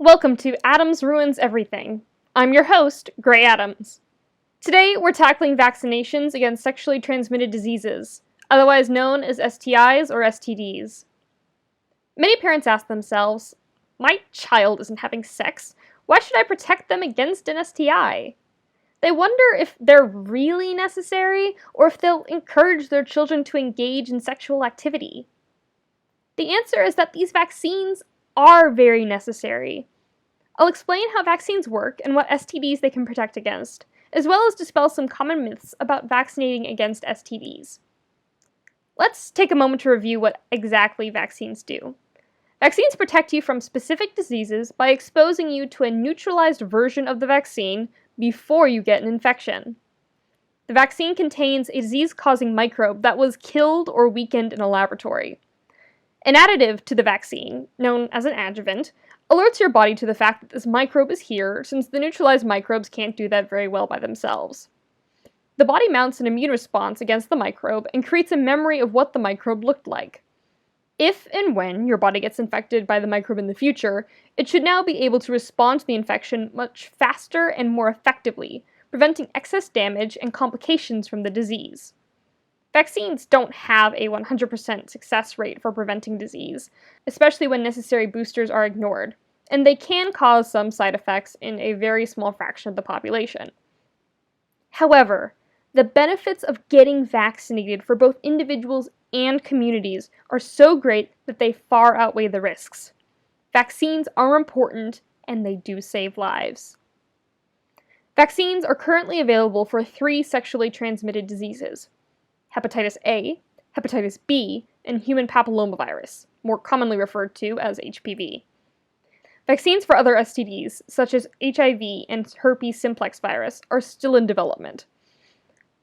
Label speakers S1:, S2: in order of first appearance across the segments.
S1: Welcome to Adams Ruins Everything. I'm your host, Gray Adams. Today, we're tackling vaccinations against sexually transmitted diseases, otherwise known as STIs or STDs. Many parents ask themselves, my child isn't having sex, why should I protect them against an STI? They wonder if they're really necessary or if they'll encourage their children to engage in sexual activity. The answer is that these vaccines are very necessary. I'll explain how vaccines work and what STDs they can protect against, as well as dispel some common myths about vaccinating against STDs. Let's take a moment to review what exactly vaccines do. Vaccines protect you from specific diseases by exposing you to a neutralized version of the vaccine before you get an infection. The vaccine contains a disease-causing microbe that was killed or weakened in a laboratory. An additive to the vaccine, known as an adjuvant, alerts your body to the fact that this microbe is here, since the neutralized microbes can't do that very well by themselves. The body mounts an immune response against the microbe and creates a memory of what the microbe looked like. If and when your body gets infected by the microbe in the future, it should now be able to respond to the infection much faster and more effectively, preventing excess damage and complications from the disease. Vaccines don't have a 100% success rate for preventing disease, especially when necessary boosters are ignored, and they can cause some side effects in a very small fraction of the population. However, the benefits of getting vaccinated for both individuals and communities are so great that they far outweigh the risks. Vaccines are important, and they do save lives. Vaccines are currently available for 3 sexually transmitted diseases: hepatitis A, hepatitis B, and human papillomavirus, more commonly referred to as HPV. Vaccines for other STDs, such as HIV and herpes simplex virus, are still in development.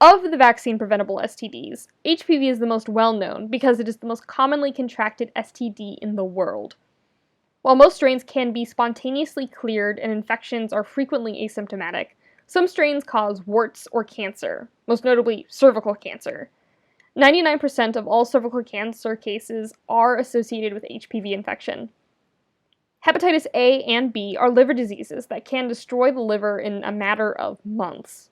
S1: Of the vaccine-preventable STDs, HPV is the most well-known because it is the most commonly contracted STD in the world. While most strains can be spontaneously cleared and infections are frequently asymptomatic, some strains cause warts or cancer, most notably cervical cancer. 99% of all cervical cancer cases are associated with HPV infection. Hepatitis A and B are liver diseases that can destroy the liver in a matter of months.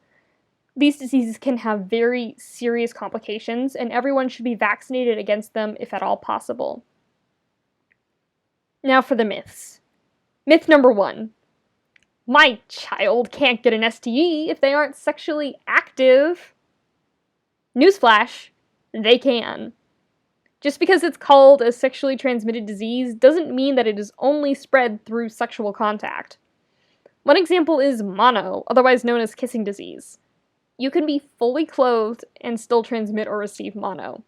S1: These diseases can have very serious complications, and everyone should be vaccinated against them if at all possible. Now for the myths. Myth number 1. My child can't get an STI if they aren't sexually active. Newsflash, they can. Just because it's called a sexually transmitted disease doesn't mean that it is only spread through sexual contact. One example is mono, otherwise known as kissing disease. You can be fully clothed and still transmit or receive mono.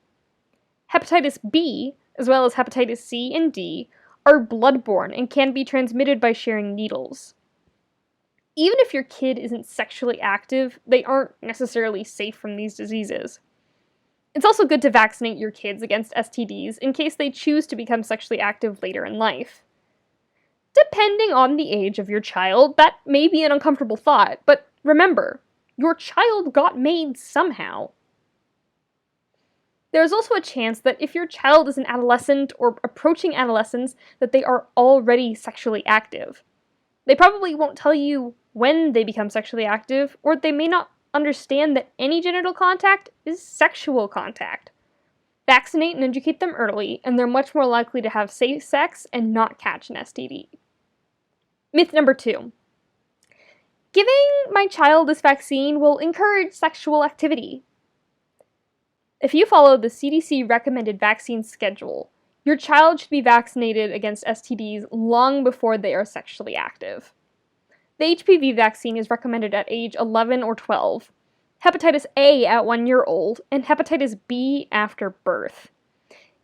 S1: Hepatitis B, as well as hepatitis C and D, are bloodborne and can be transmitted by sharing needles. Even if your kid isn't sexually active, they aren't necessarily safe from these diseases. It's also good to vaccinate your kids against STDs in case they choose to become sexually active later in life. Depending on the age of your child, that may be an uncomfortable thought, but remember, your child got made somehow. There is also a chance that if your child is an adolescent or approaching adolescence, that they are already sexually active. They probably won't tell you when they become sexually active, or they may not understand that any genital contact is sexual contact. Vaccinate and educate them early, and they're much more likely to have safe sex and not catch an STD. Myth number 2. Giving my child this vaccine will encourage sexual activity. If you follow the CDC recommended vaccine schedule, your child should be vaccinated against STDs long before they are sexually active. The HPV vaccine is recommended at age 11 or 12, hepatitis A at 1 year old, and hepatitis B after birth.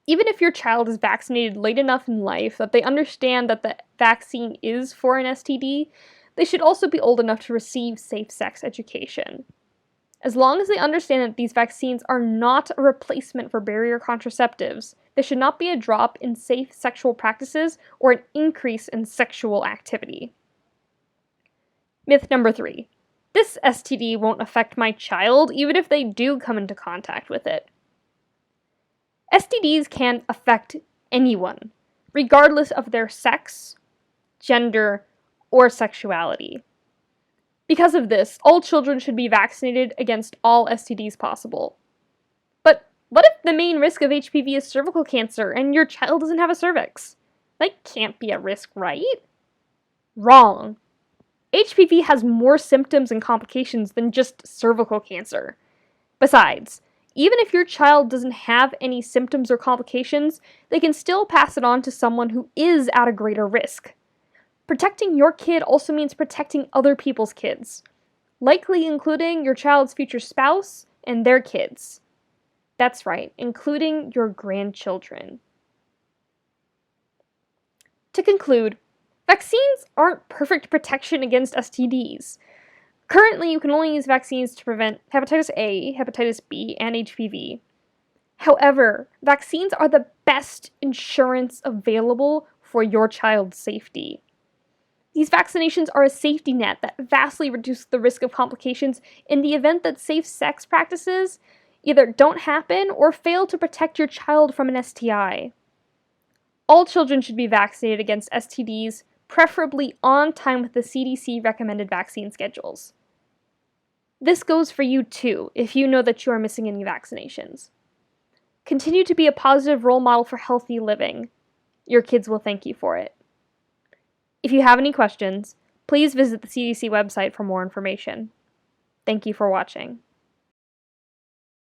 S1: Even if your child is vaccinated late enough in life that they understand that the vaccine is for an STD, they should also be old enough to receive safe sex education. As long as they understand that these vaccines are not a replacement for barrier contraceptives, they should not be a drop in safe sexual practices or an increase in sexual activity. Myth number 3. This STD won't affect my child even if they do come into contact with it. STDs can affect anyone, regardless of their sex, gender, or sexuality. Because of this, all children should be vaccinated against all STDs possible. But what if the main risk of HPV is cervical cancer and your child doesn't have a cervix? That can't be a risk, right? Wrong. HPV has more symptoms and complications than just cervical cancer. Besides, even if your child doesn't have any symptoms or complications, they can still pass it on to someone who is at a greater risk. Protecting your kid also means protecting other people's kids, likely including your child's future spouse and their kids. That's right, including your grandchildren. To conclude, vaccines aren't perfect protection against STDs. Currently, you can only use vaccines to prevent hepatitis A, hepatitis B, and HPV. However, vaccines are the best insurance available for your child's safety. These vaccinations are a safety net that vastly reduce the risk of complications in the event that safe sex practices either don't happen or fail to protect your child from an STI. All children should be vaccinated against STDs, preferably on time with the CDC recommended vaccine schedules. This goes for you too, if you know that you are missing any vaccinations. Continue to be a positive role model for healthy living. Your kids will thank you for it. If you have any questions, please visit the CDC website for more information. Thank you for watching.